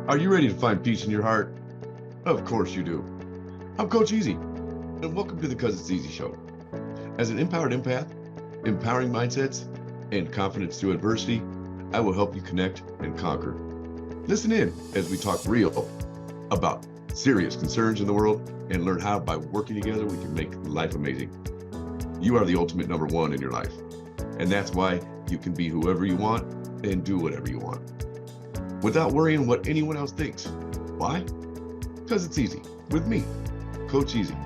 Are you ready to find peace in your heart? Of course you do. I'm Coach Easy, and welcome to the It's EaZy show. As an empowered empath, empowering mindsets, and confidence through adversity, I will help you connect and conquer. Listen in as we talk real about serious concerns in the world and learn how by working together we can make life amazing. You are the ultimate number one in your life, and that's why you can be whoever you want and do whatever you want without worrying what anyone else thinks. Why? Because it's easy with me, Coach Easy.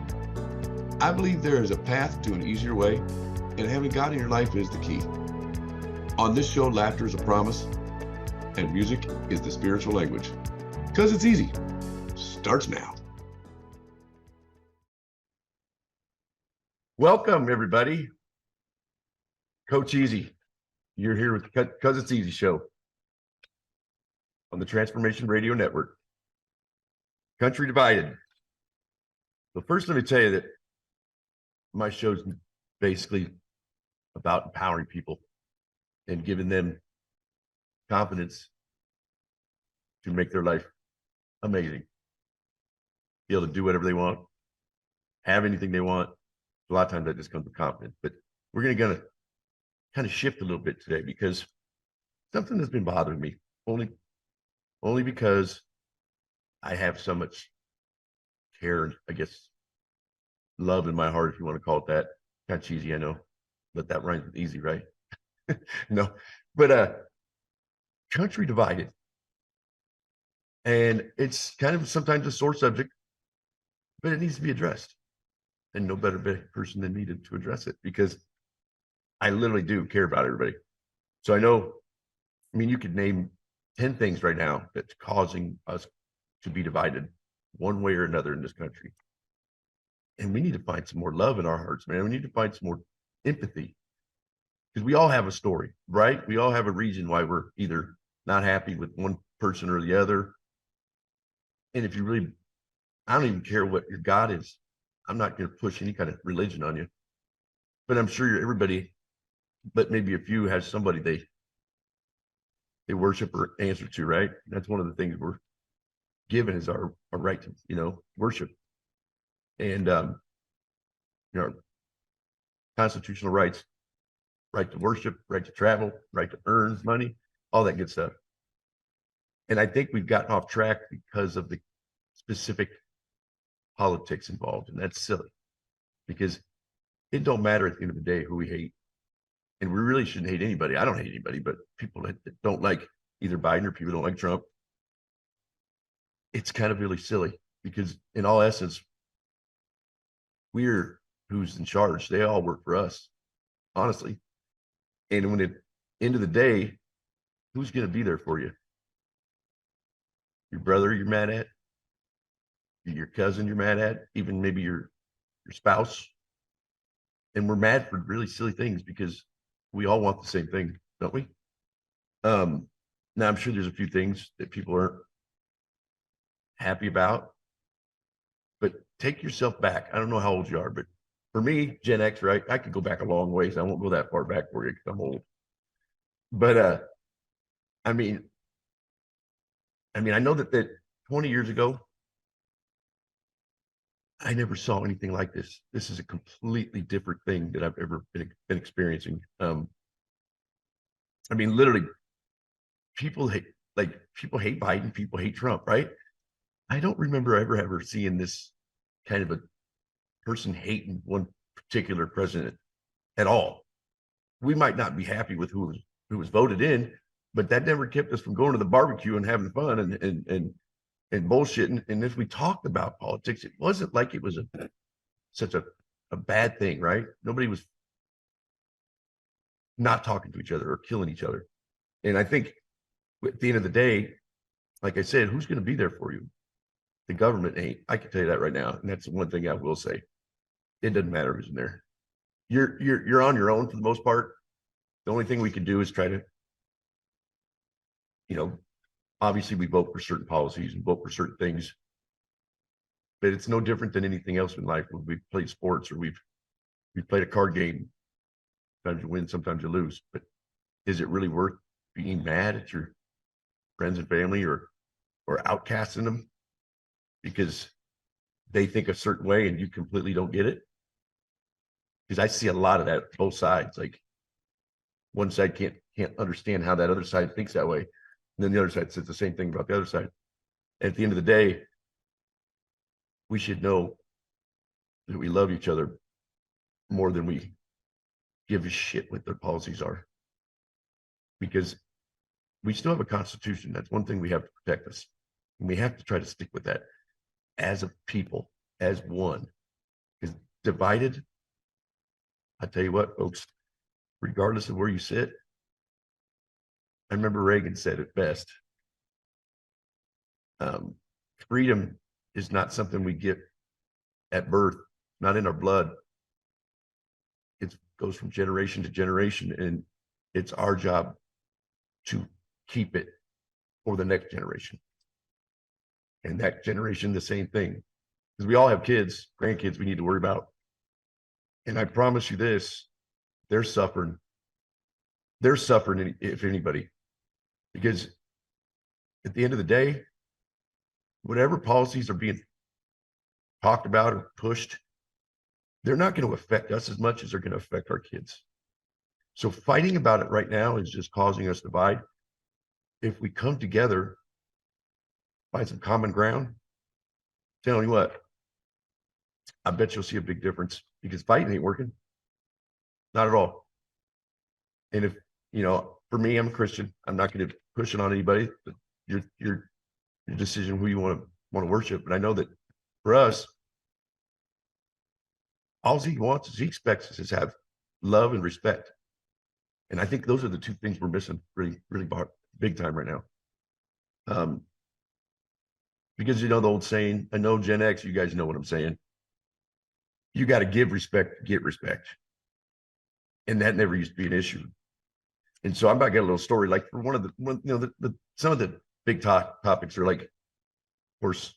I believe there is a path to an easier way, and having God in your life is the key. On this show, laughter is a promise, and music is the spiritual language. Because it's easy. Starts now. Welcome, everybody. Coach Easy. You're here with the Because It's Easy show on the Transformation Radio Network. Country divided. But first, let me tell you that my show's basically about empowering people and giving them confidence to make their life amazing. Be able to do whatever they want, have anything they want. A lot of times that just comes with confidence. But we're gonna kind of shift a little bit today because something that's been bothering me only because I have so much care, I guess, love in my heart, if you want to call it that. Kind of cheesy, I know, but that rhymes with easy, right? No, but country divided. And it's kind of sometimes a sore subject, but it needs to be addressed. And no better person than me to address it, because I literally do care about everybody. So you could name 10 things right now that's causing us to be divided one way or another in this country. And we need to find some more love in our hearts, man. We need to find some more empathy, because we all have a story, right? We all have a reason why we're either not happy with one person or the other. And if you really, I don't even care what your God is. I'm not going to push any kind of religion on you, but I'm sure everybody, but maybe a few, has somebody they worship or answer to, right? That's one of the things we're given, is our right to, worship. And, constitutional rights, right to worship, right to travel, right to earn money, all that good stuff. And I think we've gotten off track because of the specific politics involved. And that's silly, because it don't matter at the end of the day who we hate. And we really shouldn't hate anybody. I don't hate anybody, but people that don't like either Biden or people don't like Trump, it's kind of really silly, because in all essence, we're who's in charge. They all work for us, honestly. And when at the end of the day, who's going to be there for you? Your brother you're mad at, your cousin you're mad at, even maybe your spouse. And we're mad for really silly things because we all want the same thing, don't we? Now I'm sure there's a few things that people aren't happy about, but take yourself back. I don't know how old you are, but for me, Gen X, right? I could go back a long ways. I won't go that far back for you because I'm old. But I know that 20 years ago, I never saw anything like this. This is a completely different thing that I've ever been experiencing. Literally, people hate Biden, people hate Trump, right? I don't remember ever seeing this kind of a person hating one particular president at all. We might not be happy with who was voted in, but that never kept us from going to the barbecue and having fun and bullshitting. And if we talked about politics, it wasn't like it was such a bad thing, right? Nobody was not talking to each other or killing each other. And I think at the end of the day, like I said, who's going to be there for you? The government ain't. I can tell you that right now. And that's the one thing I will say. It doesn't matter who's in there. You're on your own for the most part. The only thing we can do is try to, obviously we vote for certain policies and vote for certain things, but it's no different than anything else in life. When we've played sports or we've played a card game, sometimes you win, sometimes you lose, but is it really worth being mad at your friends and family or or outcasting them because they think a certain way and you completely don't get it. Because I see a lot of that both sides. Like one side can't understand how that other side thinks that way. And then the other side says the same thing about the other side. And at the end of the day, we should know that we love each other more than we give a shit what their policies are. Because we still have a constitution. That's one thing we have to protect us. And we have to try to stick with that as a people, as one. Because divided, I tell you what, folks, regardless of where you sit, I remember Reagan said it best. Freedom is not something we get at birth, not in our blood. It goes from generation to generation, and it's our job to keep it for the next generation. And that generation, the same thing. Because we all have kids, grandkids we need to worry about. And I promise you this, they're suffering. They're suffering, if anybody. Because at the end of the day, whatever policies are being talked about or pushed, they're not going to affect us as much as they're going to affect our kids. So fighting about it right now is just causing us to divide. If we come together, find some common ground, telling you what, I bet you'll see a big difference, because fighting ain't working. Not at all. And if, you know, for me, I'm a Christian. I'm not going to push it on anybody. But your decision who you want to worship. But I know that for us, all he wants is, he expects us to have love and respect. And I think those are the two things we're missing really, really big time right now. Because, you know, the old saying, I know Gen X, you guys know what I'm saying. You got to give respect to get respect. And that never used to be an issue. And so I'm about to get a little story. Like for some of the big topics are like, of course,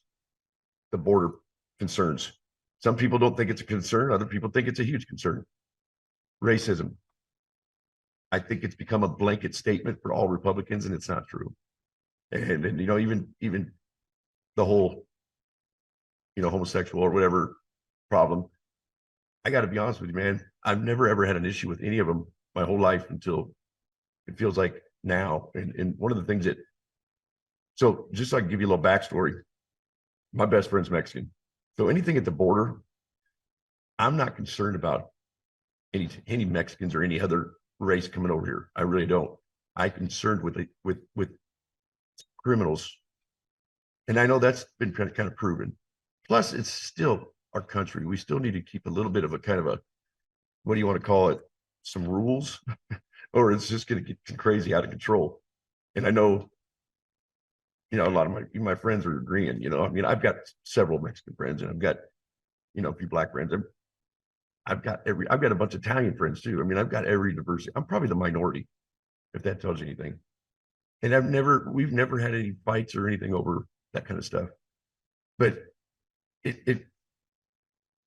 the border concerns. Some people don't think it's a concern. Other people think it's a huge concern. Racism. I think it's become a blanket statement for all Republicans, and it's not true. And you know, even the whole, you know, homosexual or whatever problem. I got to be honest with you, man. I've never ever had an issue with any of them my whole life until it feels like now. And one of the things that, so just so I can give you a little backstory, my best friend's Mexican. So anything at the border, I'm not concerned about any Mexicans or any other race coming over here. I really don't. I'm concerned with criminals. And I know that's been kind of proven. Plus, it's still our country. We still need to keep a little bit of a kind of a, what do you want to call it? Some rules, or it's just going to get crazy out of control. And I know, you know, a lot of my friends are agreeing, you know, I mean, I've got several Mexican friends, and I've got, you know, a few black friends. I've got a bunch of Italian friends too. I mean, I've got every diversity. I'm probably the minority, if that tells you anything. And we've never had any fights or anything over that kind of stuff. But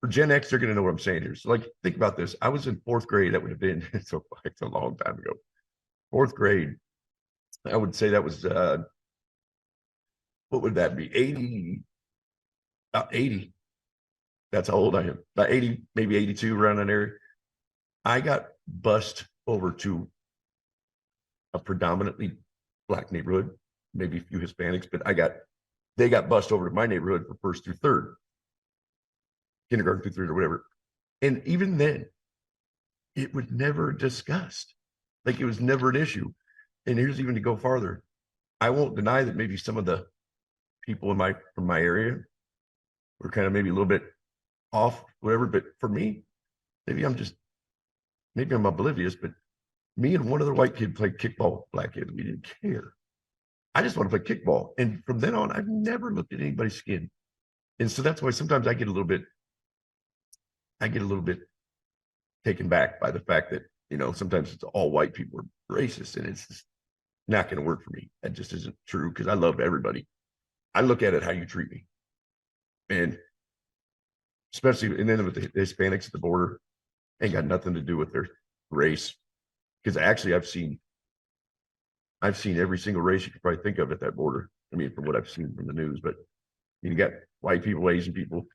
for Gen X, they're going to know what I'm saying here. So, like, think about this. I was in fourth grade. That would have been, it's a long time ago. Fourth grade. I would say that was, what would that be? 80, about 80. That's how old I am. About 80, maybe 82, around that area. I got bussed over to a predominantly black neighborhood, maybe a few Hispanics, but they got bussed over to my neighborhood for first through third, kindergarten through third or whatever. And even then, it was never discussed. Like, it was never an issue. And here's even to go farther. I won't deny that maybe some of the people from my area were kind of maybe a little bit off, whatever. But for me, maybe I'm oblivious, but me and one other white kid played kickball, black kid. We didn't care. I just want to play kickball. And from then on, I've never looked at anybody's skin. And so that's why sometimes I get a little bit taken back by the fact that, you know, sometimes it's all white people are racist, and it's just not going to work for me. That just isn't true, because I love everybody. I look at it how you treat me. And especially, and then with the Hispanics at the border, ain't got nothing to do with their race. Because actually I've seen every single race you could probably think of at that border. I mean, from what I've seen from the news, but you got white people, Asian people,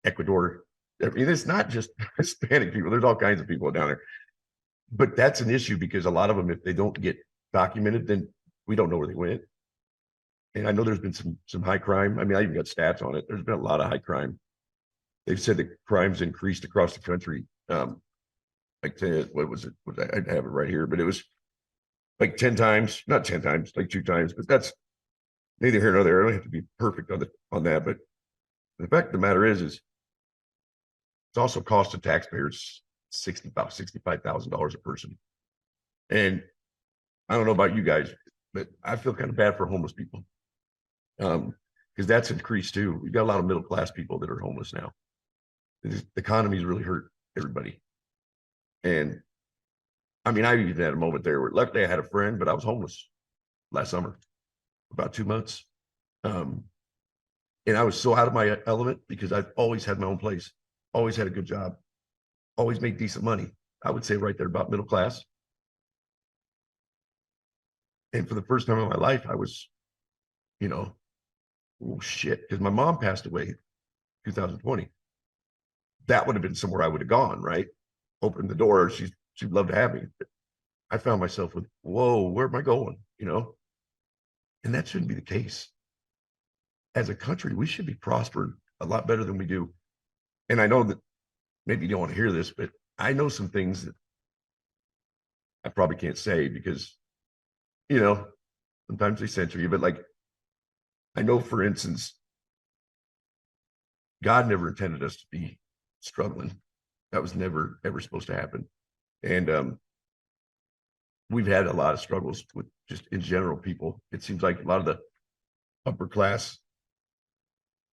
Ecuador. I mean, it's not just Hispanic people. There's all kinds of people down there. But that's an issue because a lot of them, if they don't get documented, then we don't know where they went. And I know there's been some high crime. I mean, I even got stats on it. There's been a lot of high crime. They've said that crimes increased across the country. Like 10, what was it? I have it right here, but it was like 10 times, not 10 times, like 2 times. But that's neither here nor there. I don't have to be perfect on that. But the fact of the matter is it's also cost the taxpayers about $65,000 a person. And I don't know about you guys, but I feel kind of bad for homeless people. Because that's increased too. We've got a lot of middle class people that are homeless now. The economy's really hurt everybody. And I mean, I even had a moment there where luckily I had a friend, but I was homeless last summer, about 2 months. And I was so out of my element because I've always had my own place, always had a good job, always made decent money. I would say right there about middle class. And for the first time in my life, I was, oh shit, because my mom passed away in 2020. That would have been somewhere I would have gone, right? Opened the door. She'd love to have me. But I found myself with, whoa, where am I going? And that shouldn't be the case. As a country, we should be prospering a lot better than we do. And I know that maybe you don't want to hear this, but I know some things that I probably can't say because, sometimes they censor you, but like, I know, for instance, God never intended us to be struggling. That was never, ever supposed to happen. And we've had a lot of struggles with just in general people. It seems like a lot of the upper class,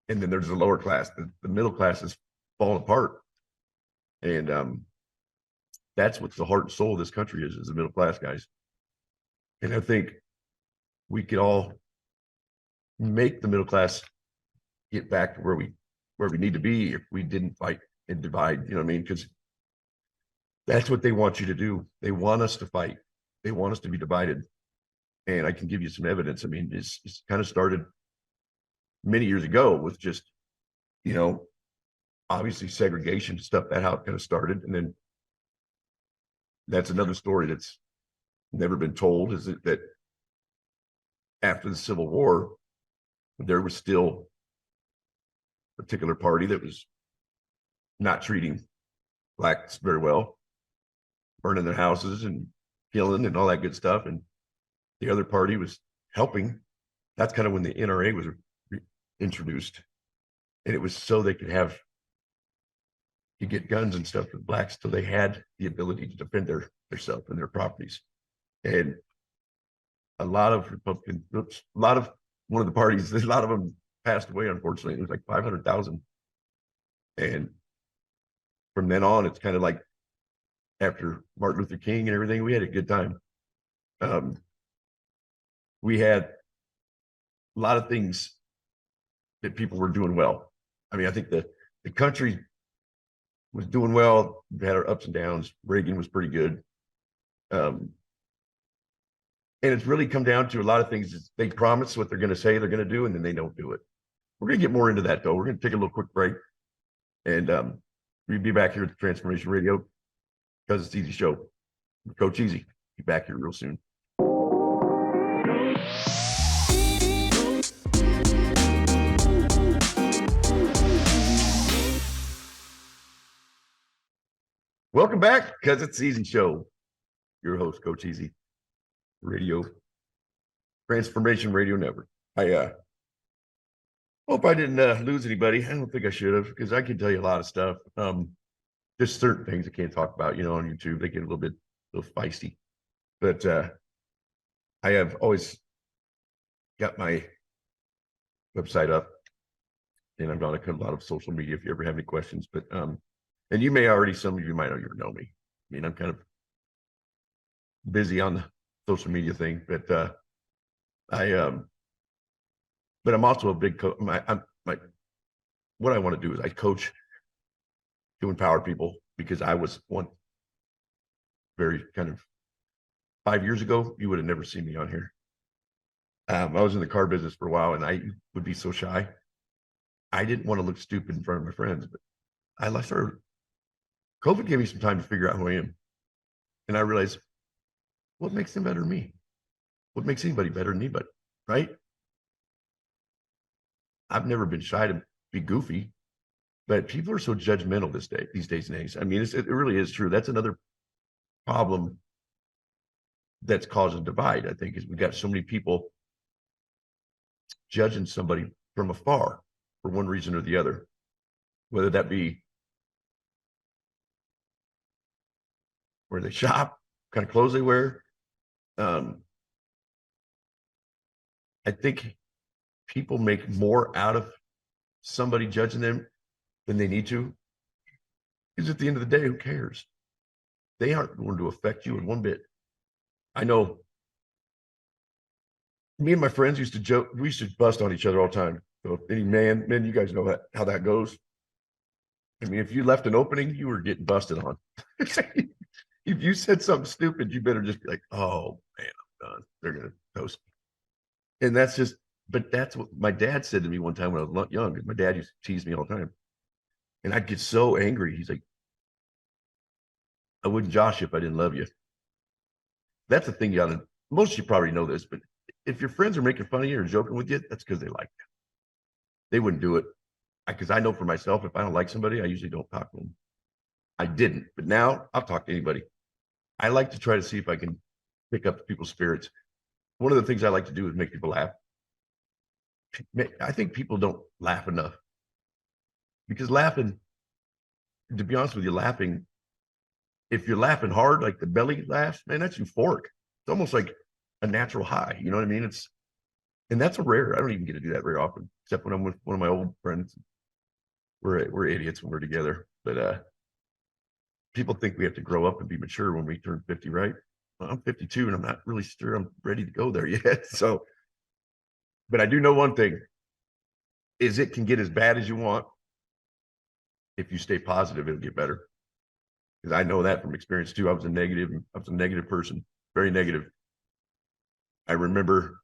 and then there's the lower class, the middle class is falling apart. And that's what the heart and soul of this country is the middle class guys. And I think we could all make the middle class get back to where we need to be if we didn't fight and divide, you know what I mean? Because that's what they want you to do. They want us to fight. They want us to be divided. And I can give you some evidence. I mean, it's kind of started many years ago with just, obviously segregation stuff, that how it kind of started. And then that's another story that's never been told, is that after the Civil War, there was still a particular party that was not treating blacks very well, burning their houses and killing and all that good stuff. And the other party was helping. That's kind of when the NRA was introduced. And it was so they could get guns and stuff for blacks, so they had the ability to defend themselves and their properties. And a lot of Republicans, one of the parties, a lot of them passed away, unfortunately. It was like 500,000. And from then on, it's kind of like after Martin Luther King and everything, we had a good time. We had a lot of things that people were doing well. I mean, I think the country was doing well. We had our ups and downs. Reagan was pretty good. And it's really come down to a lot of things. They promise what they're going to say they're going to do, and then they don't do it. We're going to get more into that, though. We're going to take a little quick break. And we'll be back here at the Transformation Radio, because it's EaZy show. Coach EaZy. Be back here real soon. Welcome back, because it's EaZy show. Your host, Coach EaZy, Radio Transformation Radio Network. I hope I didn't lose anybody. I don't think I should have, because I can tell you a lot of stuff. There's certain things I can't talk about, on YouTube. They get a little feisty. But I have always got my website up, and I'm on a lot of social media if you ever have any questions. But and you may already, some of you might already know me. I mean, I'm kind of busy on the social media thing, but but I'm also a big coach. What I want to do is I coach to empower people, because I was one very kind of 5 years ago, you would have never seen me on here. I was in the car business for a while, and I would be so shy. I didn't want to look stupid in front of my friends, but I started. COVID gave me some time to figure out who I am, and I realized what makes them better than me. What makes anybody better than anybody, right? I've never been shy to be goofy, but people are so judgmental these days and age. I mean, it really is true. That's another problem that's causing divide. I think is we've got so many people judging somebody from afar for one reason or the other, whether that be where they shop, kind of clothes they wear. I think people make more out of somebody judging them than they need to. Because at the end of the day, who cares? They aren't going to affect you in one bit. I know me and my friends used to joke, we used to bust on each other all the time. So any men, you guys know how that goes. I mean, if you left an opening, you were getting busted on. If you said something stupid, you better just be like, oh man, I'm done. They're gonna toast me. And that's just, but that's what my dad said to me one time when I was young. My dad used to tease me all the time. And I'd get so angry. He's like, I wouldn't josh you if I didn't love you. That's the thing you gotta, most of you probably know this, but if your friends are making fun of you or joking with you, that's because they like you. They wouldn't do it. Because I know for myself, if I don't like somebody, I usually don't talk to them. I didn't, but now I'll talk to anybody. I like to try to see if I can pick up people's spirits. One of the things I like to do is make people laugh. I think people don't laugh enough because laughing, to be honest with you, laughing, if you're laughing hard, like the belly laughs, man, that's euphoric. It's almost like a natural high. You know what I mean? And that's a rare, I don't even get to do that very often, except when I'm with one of my old friends. We're idiots when we're together, but people think we have to grow up and be mature when we turn 50, right? Well, I'm 52 and I'm not really sure I'm ready to go there yet. So, but I do know one thing is it can get as bad as you want. If you stay positive, it'll get better. Because I know that from experience too. I was a negative person, very negative. I remember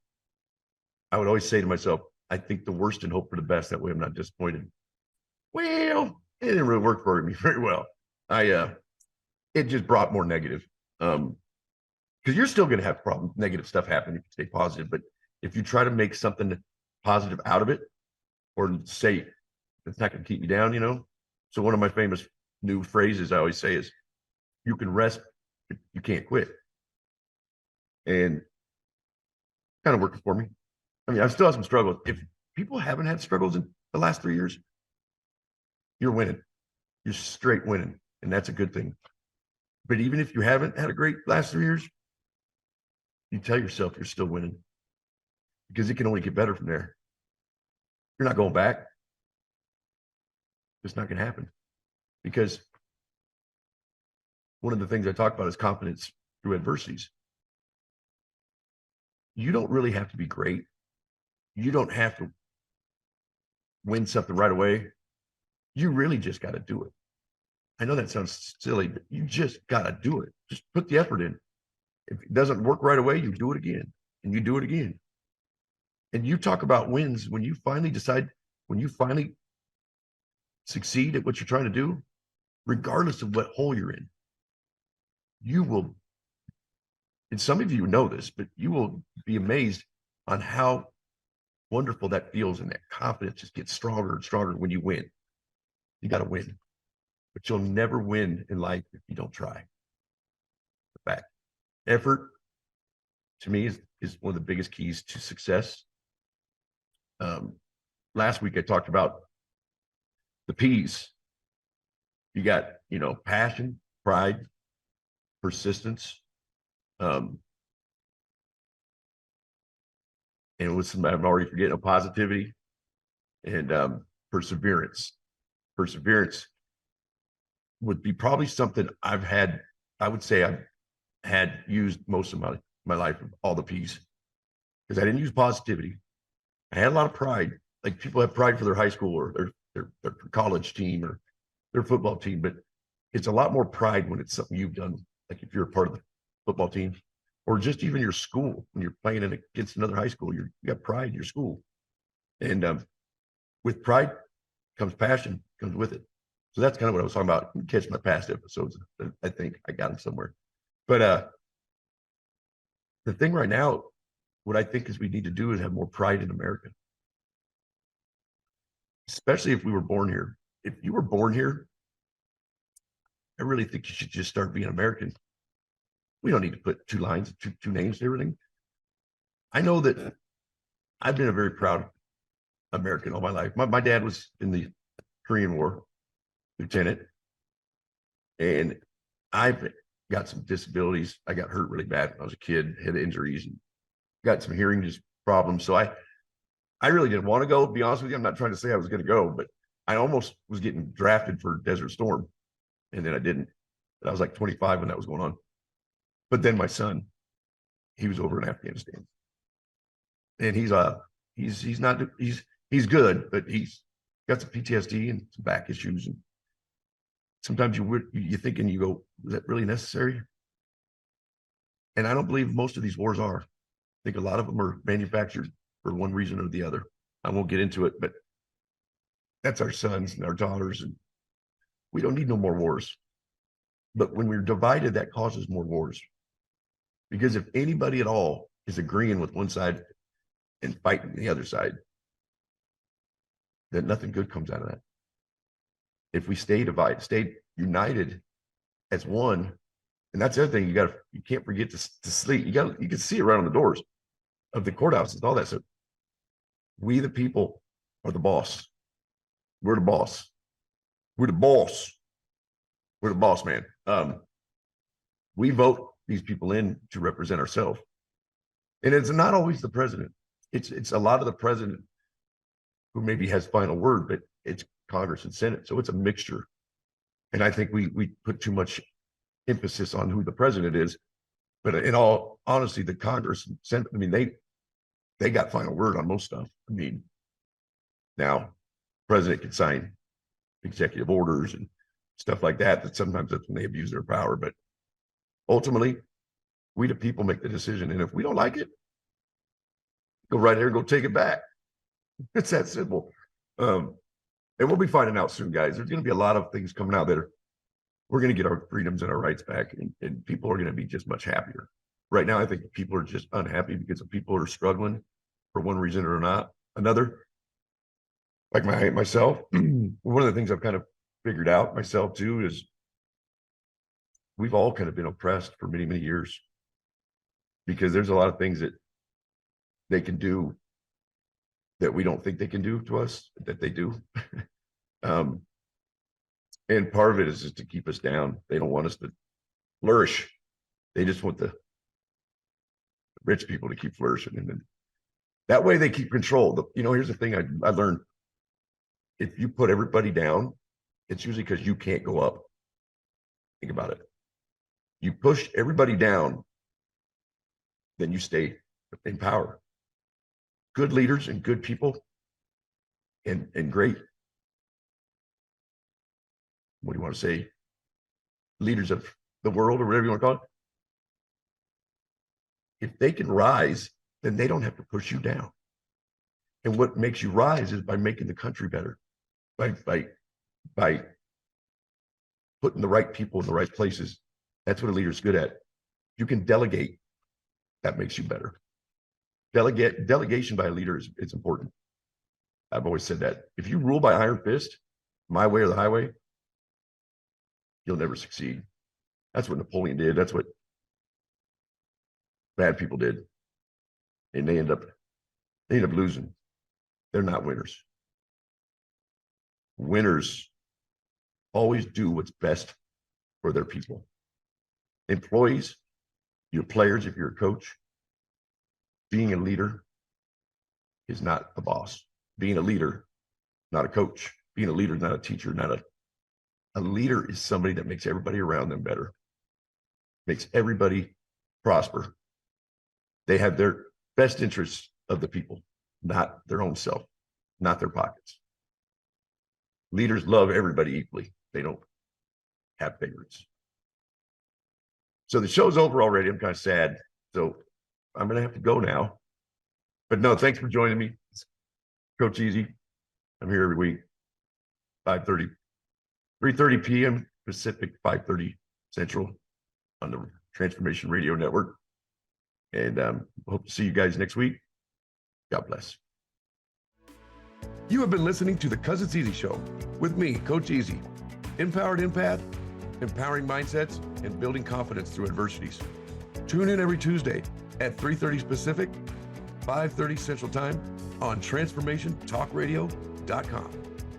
I would always say to myself, I think the worst and hope for the best. That way I'm not disappointed. Well, it didn't really work for me very well. It just brought more negative. Because you're still going to have problems, negative stuff happen if you stay positive. But if you try to make something positive out of it, or say it's not going to keep you down, you know. So one of my famous new phrases I always say is, "You can rest, but you can't quit," and kind of working for me. I mean, I still have some struggles. If people haven't had struggles in the last 3 years, you're winning. You're straight winning, and that's a good thing. But even if you haven't had a great last 3 years, you tell yourself you're still winning because it can only get better from there. You're not going back. It's not going to happen because one of the things I talk about is confidence through adversities. You don't really have to be great. You don't have to win something right away. You really just got to do it. I know that sounds silly, but you just got to do it. Just put the effort in. If it doesn't work right away, you do it again and you do it again. And you talk about wins when you finally decide, when you finally succeed at what you're trying to do, regardless of what hole you're in, you will, and some of you know this, but you will be amazed on how wonderful that feels, and that confidence just gets stronger and stronger when you win. You got to win, but you'll never win in life if you don't try. In fact, effort to me is one of the biggest keys to success. Last week I talked about the P's. You got, passion, pride, persistence, and with some, I'm already forgetting, positivity and perseverance. Perseverance would be probably something I would say I've had used most of my life, all the P's, because I didn't use positivity. I had a lot of pride. Like people have pride for their high school or their college team or their football team, but it's a lot more pride when it's something you've done. Like if you're a part of the football team, or just even your school. When you're playing against another high school, you got pride in your school. And with pride comes passion, comes with it. So that's kind of what I was talking about. Catch my past episodes. I think I got them somewhere. But the thing right now, what I think is we need to do is have more pride in America, especially if we were born here. If you were born here, I really think you should just start being American. We don't need to put two lines, two names to everything. I know that I've been a very proud American all my life. My dad was in the Korean War, lieutenant, and I've got some disabilities. I got hurt really bad when I was a kid, had injuries, and got some hearing problems. So I really didn't want to go, to be honest with you. I'm not trying to say I was going to go, but I almost was getting drafted for Desert Storm, and then I didn't. But I was like 25 when that was going on. But then my son, he was over in Afghanistan, and he's good, but he's got some PTSD and some back issues, and sometimes you think and you go, is that really necessary? And I don't believe most of these wars are. I think a lot of them are manufactured for one reason or the other. I won't get into it, but that's our sons and our daughters, and we don't need no more wars. But when we're divided, that causes more wars. Because if anybody at all is agreeing with one side and fighting the other side, then nothing good comes out of that. If we stay divided, stay united as one, and that's the other thing, you can't forget to sleep. You can see it right on the doors of the courthouses, all that stuff. We the people are the boss. We're the boss. We're the boss. We're the boss, man. We vote these people in to represent ourselves. And it's not always the president. It's a lot of the president who maybe has final word, but it's Congress and Senate. So it's a mixture. And I think we put too much emphasis on who the president is. But in all honesty, the Congress and Senate, I mean, they got final word on most stuff. I mean, now president can sign executive orders and stuff like that sometimes that's when they abuse their power. But ultimately, we the people make the decision. And if we don't like it, go right there and go take it back. It's that simple. And we'll be finding out soon, guys. There's going to be a lot of things coming out that we're going to get our freedoms and our rights back, and people are going to be just much happier. Right now, I think people are just unhappy because of people are struggling for one reason or not another. Like myself, one of the things I've kind of figured out myself too is we've all kind of been oppressed for many, many years because there's a lot of things that they can do that we don't think they can do to us that they do. And part of it is just to keep us down. They don't want us to flourish. They just want the rich people to keep flourishing. And then that way they keep control. Here's the thing I learned. If you put everybody down, it's usually because you can't go up. Think about it. You push everybody down, then you stay in power. Good leaders and good people and great, what do you want to say, leaders of the world or whatever you want to call it, if they can rise, then they don't have to push you down. And what makes you rise is by making the country better, by putting the right people in the right places. That's what a leader's good at. You can delegate. That makes you better. Delegation by a leader is important. I've always said that. If you rule by iron fist, my way or the highway, you'll never succeed. That's what Napoleon did. That's what bad people did. And they end up losing. They're not winners. Winners always do what's best for their people. Employees, your players, if you're a coach, being a leader is not a boss. Being a leader, not a coach. Being a leader is not a teacher, a leader is somebody that makes everybody around them better, makes everybody prosper. They have their best interests of the people, not their own self, not their pockets. Leaders love everybody equally. They don't have favorites. So the show's over already. I'm kind of sad. So I'm going to have to go now. But no, thanks for joining me. It's Coach EaZy. I'm here every week, 3:30 p.m. Pacific, 5:30 Central on the Transformation Radio Network. And hope to see you guys next week. God bless. You have been listening to the 'Cause It's EaZy Show with me, Coach EaZy. Empowered Empath, empowering mindsets, and building confidence through adversities. Tune in every Tuesday at 3:30 Pacific, 5:30 Central Time on TransformationTalkRadio.com,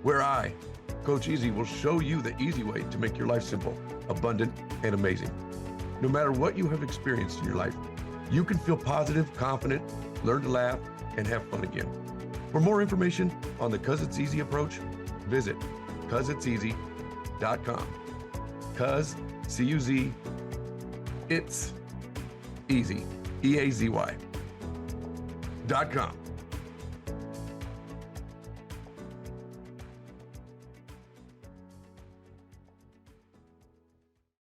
where I, Coach EaZy, will show you the easy way to make your life simple, abundant, and amazing. No matter what you have experienced in your life, you can feel positive, confident, learn to laugh, and have fun again. For more information on the 'Cause It's EaZy approach, visit CauseIt'sEaZy.com. 'Cause, C-U-Z, it's EaZy, EaZy.com.